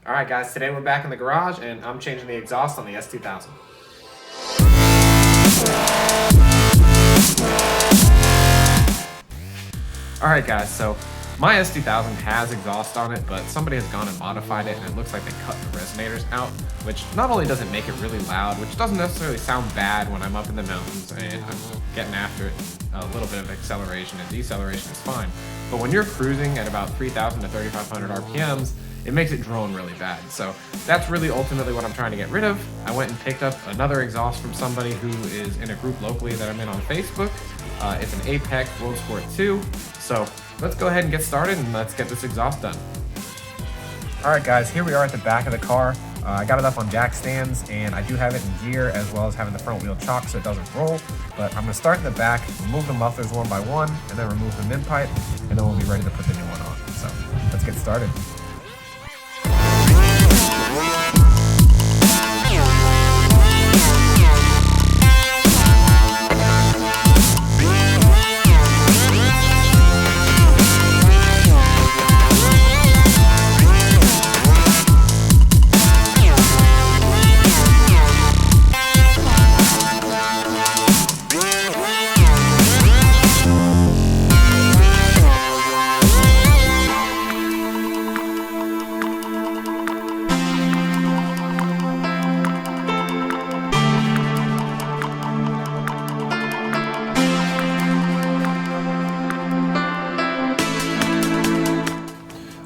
Alright guys, today we're back in the garage and I'm changing the exhaust on the S2000. Alright guys, so my S2000 has exhaust on it, but somebody has gone and modified it and it looks like they cut the resonators out, which not only does it make it really loud, which doesn't necessarily sound bad when I'm up in the mountains and I'm getting after it, a little bit of acceleration and deceleration is fine, but when you're cruising at about 3,000 to 3,500 RPMs, it makes it drone really bad. So that's really ultimately what I'm trying to get rid of. I went and picked up another exhaust from somebody who is in a group locally that I'm in on Facebook. It's an Apex World Sport 2. So let's go ahead and get started and let's get this exhaust done. All right guys, here we are at the back of the car. I got it up on jack stands and I do have it in gear as well as having the front wheel chock so it doesn't roll. But I'm gonna start in the back, remove the mufflers one by one, and then remove the mid pipe, and then we'll be ready to put the new one on. So let's get started.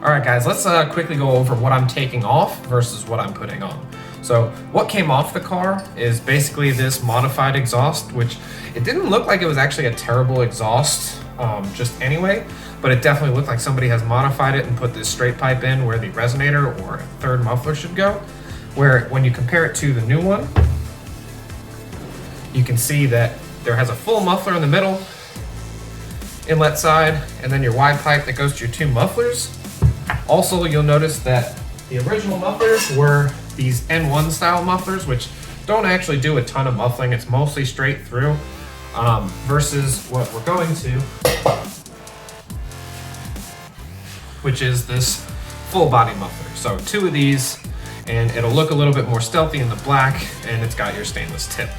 Alright guys, let's quickly go over what I'm taking off versus what I'm putting on. So what came off the car is basically this modified exhaust, which it didn't look like it was actually a terrible exhaust just anyway, but it definitely looked like somebody has modified it and put this straight pipe in where the resonator or third muffler should go, where when you compare it to the new one, you can see that there has a full muffler in the middle, inlet side, and then your wide pipe that goes to your two mufflers. Also, you'll notice that the original mufflers were these N1 style mufflers, which don't actually do a ton of muffling. It's mostly straight through, versus what we're going to, which is this full body muffler. So two of these, and it'll look a little bit more stealthy in the black, and it's got your stainless tip.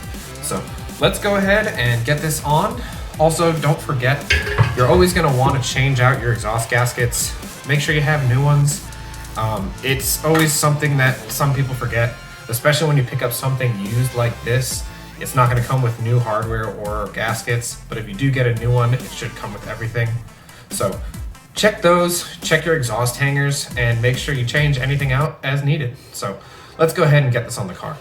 So let's go ahead and get this on. Also, don't forget, you're always going to want to change out your exhaust gaskets. Make sure you have new ones. It's always something that some people forget, especially when you pick up something used like this. It's not going to come with new hardware or gaskets, but if you do get a new one, it should come with everything. So check those, check your exhaust hangers, and make sure you change anything out as needed. So let's go ahead and get this on the car.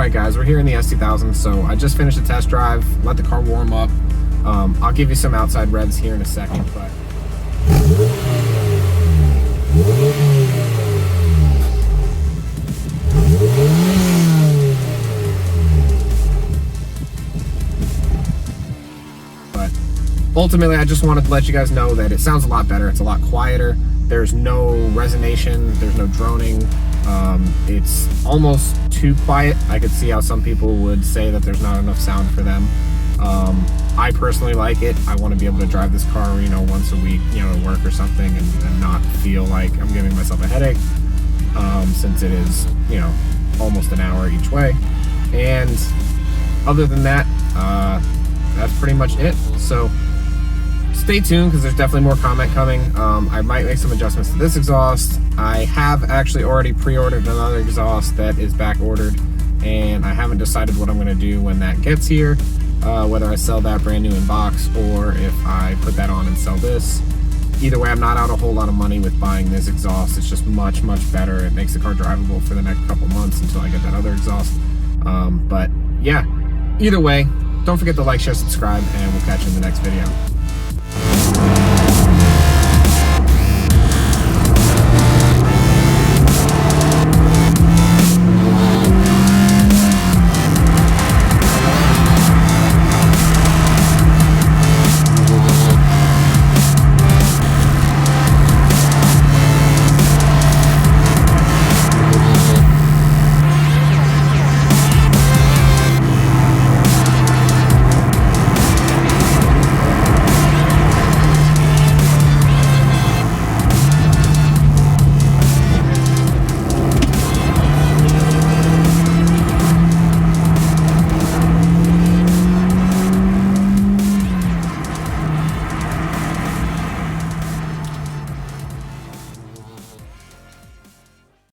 Alright guys, we're here in the S2000, so I just finished a test drive, let the car warm up. I'll give you some outside revs here in a second, but ultimately, I just wanted to let you guys know that it sounds a lot better. It's a lot quieter. There's no resonation. There's no droning. It's almost too quiet. I could see how some people would say that there's not enough sound for them. I personally like it. I want to be able to drive this car, once a week, to work or something, and not feel like I'm giving myself a headache, since it is, almost an hour each way. And other than that, that's pretty much it. So stay tuned, because there's definitely more comment coming. I might make some adjustments to this exhaust. I have actually already pre-ordered another exhaust that is back ordered, and I haven't decided what I'm going to do when that gets here, whether I sell that brand new in box or if I put that on and sell this. Either way, I'm not out a whole lot of money with buying this exhaust. It's just much, much better. It makes the car drivable for the next couple months until I get that other exhaust. But yeah, either way, don't forget to like, share, subscribe, and we'll catch you in the next video.